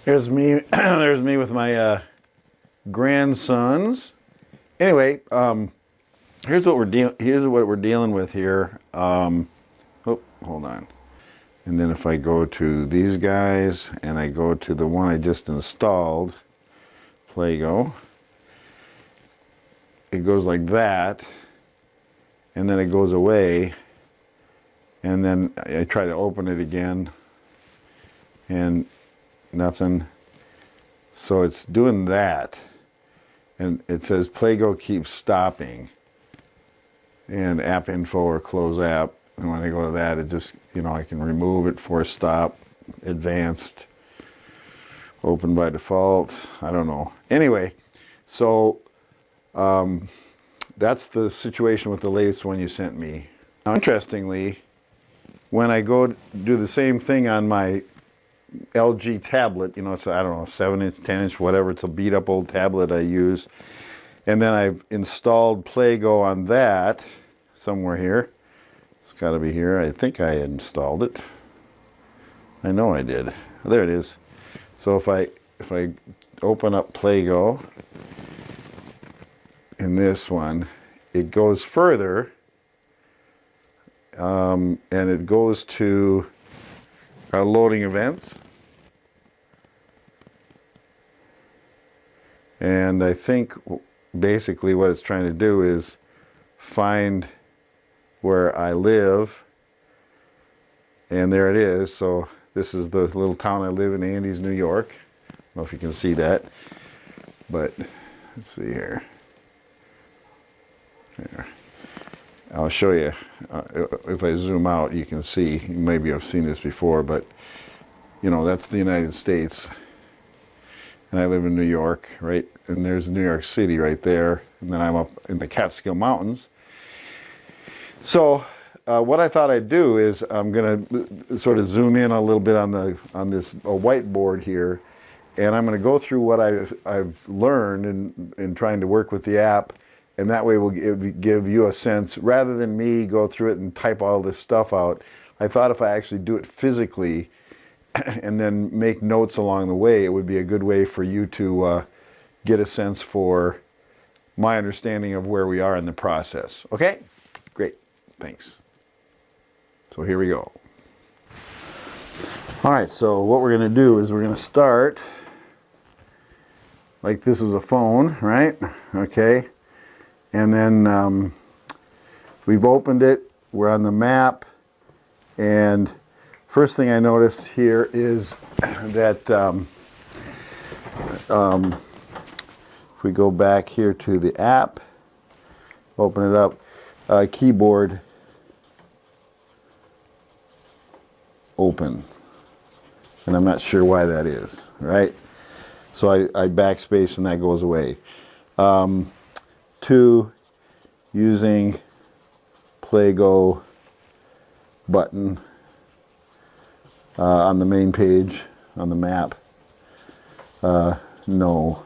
There's me. There's me with my grandsons. Anyway, here's what we're dealing with here. Oh, hold on. And then if I go to these guys and I go to the one I just installed, Plago, it goes like that, and then it goes away, and then I try to open it again, and nothing. So it's doing that, and it says Plago keeps stopping, and app info or close app. And when I go to that, it just, I can remove it, force stop, advanced, open by default. I don't know. Anyway, so that's the situation with the latest one you sent me. Now, interestingly, when I go do the same thing on my LG tablet, it's, I don't know, 7-inch, 10-inch, whatever, it's a beat up old tablet I use. And then I've installed Plago on that somewhere here. It's got to be here. I think I installed it. I know I did. There it is. So if I open up Plago in this one, it goes further, and it goes to our loading events. And I think basically what it's trying to do is find where I live, and there it is. So this is the little town I live in, Andes, New York. I don't know if you can see that, but let's see here. There. I'll show you. If I zoom out, you can see. Maybe I've seen this before, but that's the United States, and I live in New York, right? And there's New York City right there, and then I'm up in the Catskill Mountains. So what I thought I'd do is I'm going to sort of zoom in a little bit on this whiteboard here, and I'm going to go through what I've learned in trying to work with the app, and that way will give you a sense, rather than me go through it and type all this stuff out. I thought if I actually do it physically and then make notes along the way, it would be a good way for you to get a sense for my understanding of where we are in the process. Okay? Great. Thanks. So here we go. All right, so what we're going to do is we're going to start like this is a phone, right? Okay. And then we've opened it. We're on the map. And first thing I noticed here is that if we go back here to the app, open it up, keyboard open, and I'm not sure why that is, right? So I backspace and that goes away. 2, using Plago button on the main page on the map. No,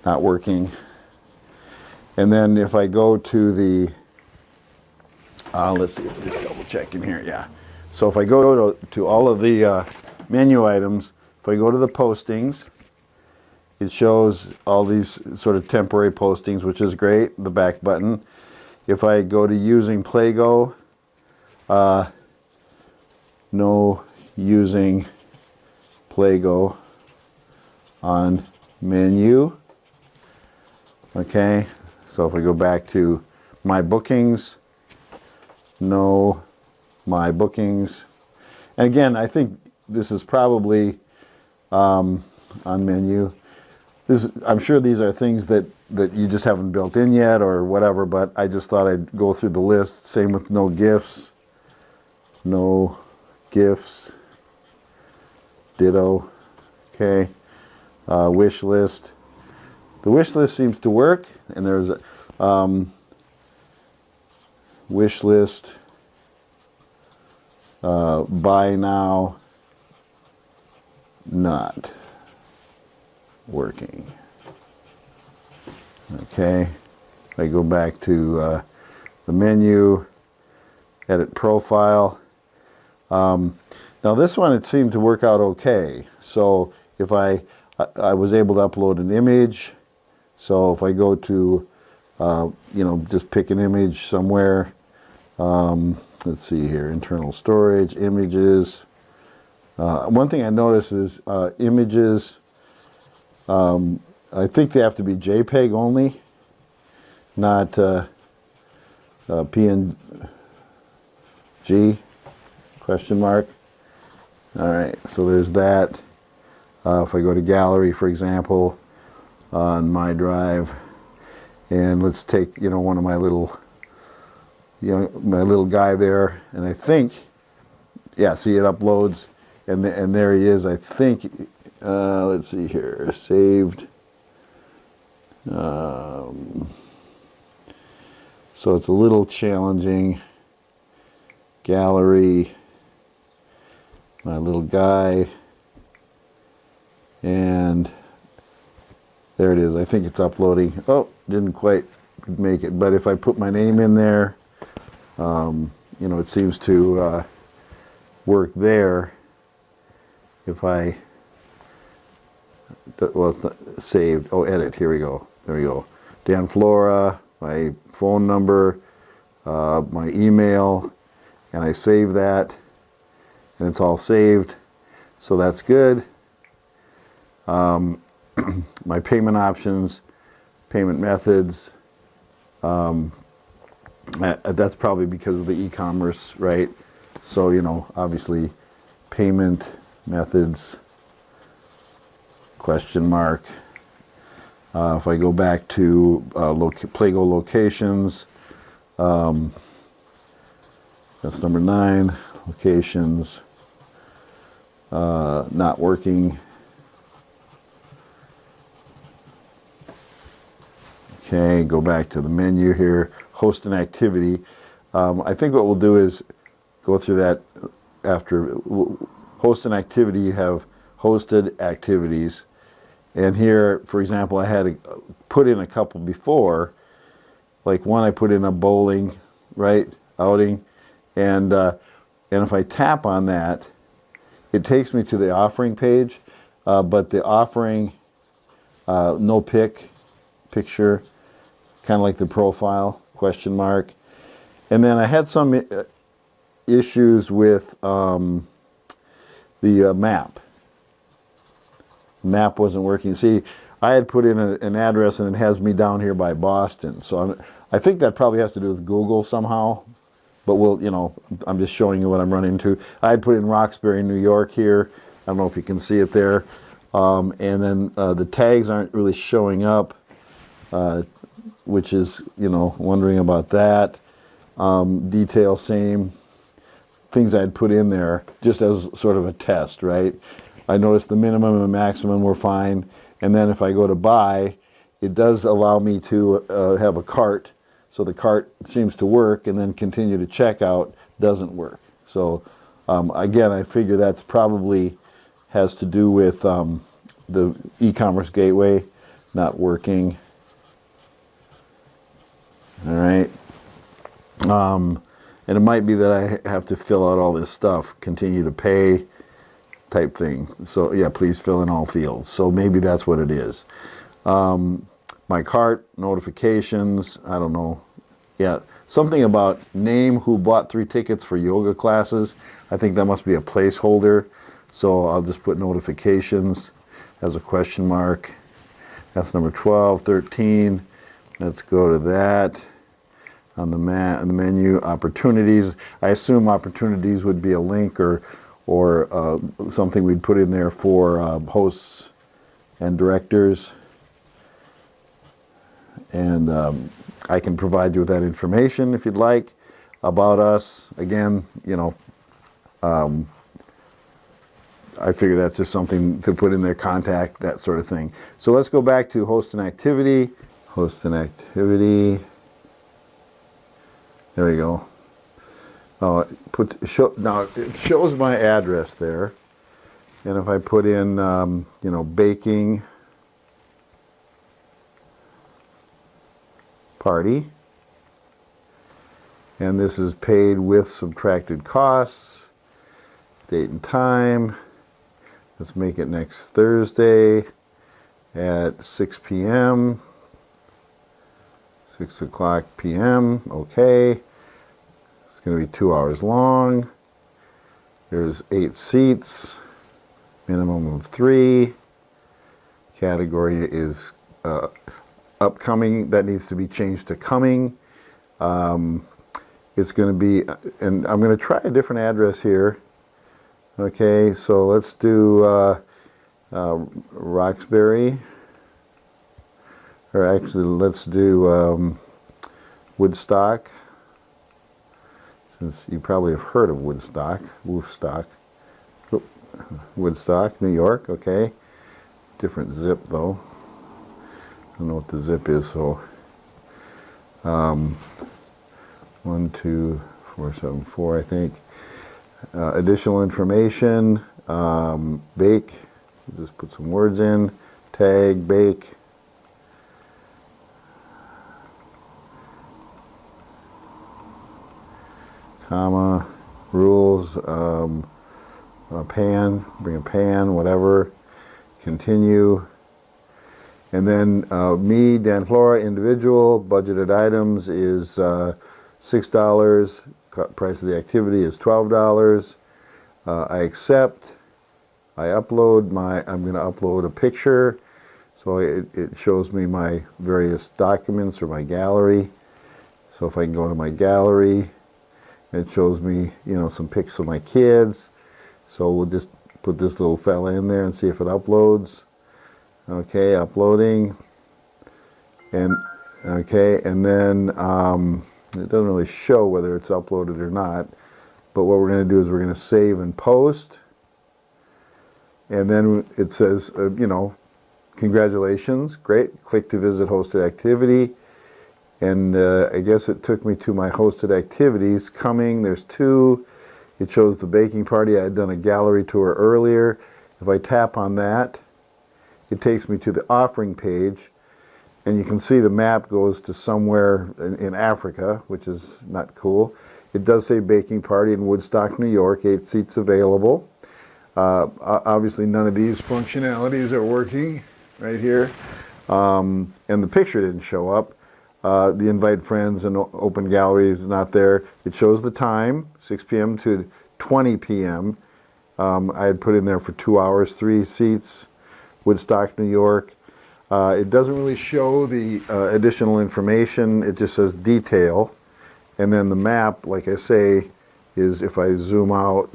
not working. And then if I go to the, let's see, just double check in here, yeah. So if I go to all of the menu items, if I go to the postings, it shows all these sort of temporary postings, which is great, the back button. If I go to using Plago, no using Plago on menu. Okay, so if we go back to my bookings, no my bookings. And again, I think this is probably on menu. I'm sure these are things that you just haven't built in yet or whatever, but I just thought I'd go through the list. Same with no gifts. No gifts. Ditto. Okay. Wish list. The wish list seems to work, and there's a wish list. Buy now. Not working. Okay, I go back to the menu, edit profile. Now this one, it seemed to work out okay. So if I was able to upload an image. So if I go to, just pick an image somewhere. Let's see here, internal storage, images. One thing I notice is images, I think they have to be JPEG only, not PNG, question mark. All right, so there's that. If I go to gallery, for example, on my drive, and let's take, one of my little, my little guy there, and I think, yeah, see it uploads, and there he is. I think, let's see here, saved. So it's a little challenging. Gallery, my little guy, and there it is. I think it's uploading. Oh, didn't quite make it, but if I put my name in there, it seems to work there. If I, well, it's not saved. Oh, edit. Here we go. There we go. Dan Flora, my phone number, my email, and I save that, and it's all saved. So that's good. My payment options, payment methods, that's probably because of the e-commerce, right? So, obviously payment methods, question mark. If I go back to Plago locations, that's number 9, locations, not working. Okay, go back to the menu here, host an activity. I think what we'll do is go through that after. Host an activity, you have hosted activities. And here, for example, I had put in a couple before. Like one, I put in a bowling, right, outing. And if I tap on that, it takes me to the offering page. But the offering, no picture, kind of like the profile, question mark. And then I had some issues with the map. Map wasn't working. See, I had put in an address and it has me down here by Boston. So I think that probably has to do with Google somehow. But I'm just showing you what I'm running into. I had put in Roxbury, New York here. I don't know if you can see it there. And then the tags aren't really showing up, which is, wondering about that. Detail, same. Things I'd put in there just as sort of a test, right? I noticed the minimum and maximum were fine. And then if I go to buy, it does allow me to have a cart. So the cart seems to work, and then continue to checkout doesn't work. So again, I figure that's probably has to do with the e-commerce gateway not working. All right. And it might be that I have to fill out all this stuff, continue to pay type thing. So yeah, please fill in all fields. So maybe that's what it is. My cart, notifications, I don't know. Yeah, something about name who bought 3 tickets for yoga classes. I think that must be a placeholder. So I'll just put notifications as a question mark. That's number 12, 13. Let's go to that. On the menu, opportunities. I assume opportunities would be a link or something we'd put in there for hosts and directors. And I can provide you with that information if you'd like about us. Again, I figure that's just something to put in their contact, that sort of thing. So let's go back to host an activity. Host an activity. There we go. Now it shows my address there. And if I put in, baking party, and this is paid with subtracted costs, date and time, Let's make it next Thursday at 6 p.m. 6 o'clock p.m. Okay. It's going to be 2 hours long. There's 8 seats. Minimum of 3. Category is upcoming. That needs to be changed to coming. It's going to be, and I'm going to try a different address here. Okay, so let's do Roxbury. Or actually, let's do Woodstock, since you probably have heard of Woodstock, Woodstock, New York. Okay, different zip though. I don't know what the zip is, so 12474, I think. Additional information, bake. Just put some words in. Tag, bake. Comma, rules, a pan, bring a pan, whatever, continue. And then me, Dan Flora, individual, budgeted items is $6, price of the activity is $12. I accept, I upload I'm going to upload a picture, so it shows me my various documents or my gallery. So if I can go to my gallery, it shows me, you know, some pics of my kids. So we'll just put this little fella in there and see if it uploads. Okay, uploading. And okay, and then it doesn't really show whether it's uploaded or not. But what we're going to do is we're going to save and post. And then it says, you know, congratulations, great. Click to visit hosted activity. And I guess it took me to my hosted activities. Coming, there's 2. It shows the baking party. I had done a gallery tour earlier. If I tap on that, it takes me to the offering page. And you can see the map goes to somewhere in Africa, which is not cool. It does say baking party in Woodstock, New York, 8 seats available. Obviously, none of these functionalities are working right here. And the picture didn't show up. The invite friends and open gallery is not there. It shows the time, 6 p.m. to 20 p.m. I had put in there for 2 hours, 3 seats, Woodstock, New York. It doesn't really show the additional information. It just says detail. And then the map, like I say, is if I zoom out,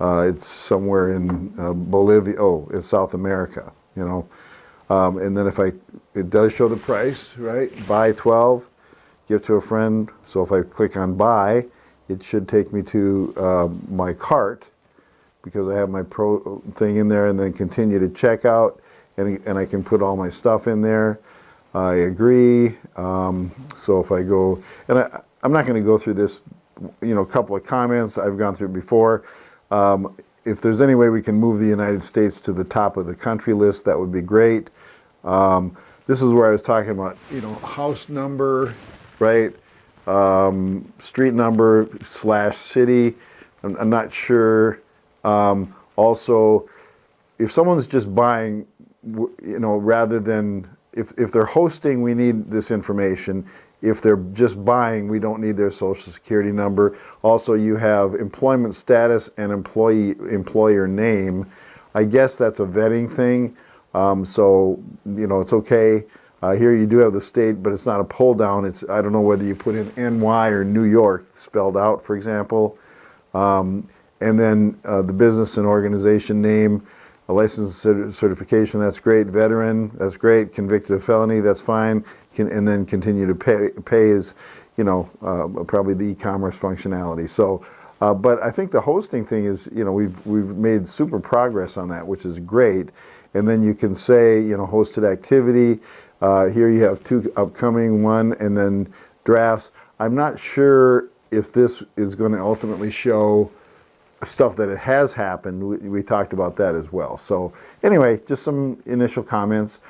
it's somewhere in Bolivia. Oh, it's South America, you know. And then it does show the price, right? Buy 12, give to a friend. So if I click on buy, it should take me to my cart, because I have my pro thing in there, and then continue to checkout, and I can put all my stuff in there. I agree. So if I go, and I'm not going to go through this, you know, a couple of comments. I've gone through it before. If there's any way we can move the United States to the top of the country list, that would be great. This is where I was talking about, you know, house number, right? Street number / city. I'm not sure. Also, if someone's just buying, you know, rather than, if they're hosting, we need this information. If they're just buying, we don't need their social security number. Also, you have employment status and employer name. I guess that's a vetting thing. So, you know, it's okay. Here you do have the state, but it's not a pull down. It's, I don't know whether you put in NY or New York spelled out, for example. And then the business and organization name, a license certification, that's great. Veteran, that's great. Convicted of felony, that's fine. And then continue to pay is, you know, probably the e-commerce functionality. So, but I think the hosting thing is, you know, we've made super progress on that, which is great. And then you can say, you know, hosted activity. Here you have 2 upcoming, 1, and then drafts. I'm not sure if this is going to ultimately show stuff that it has happened. We talked about that as well. So anyway, just some initial comments.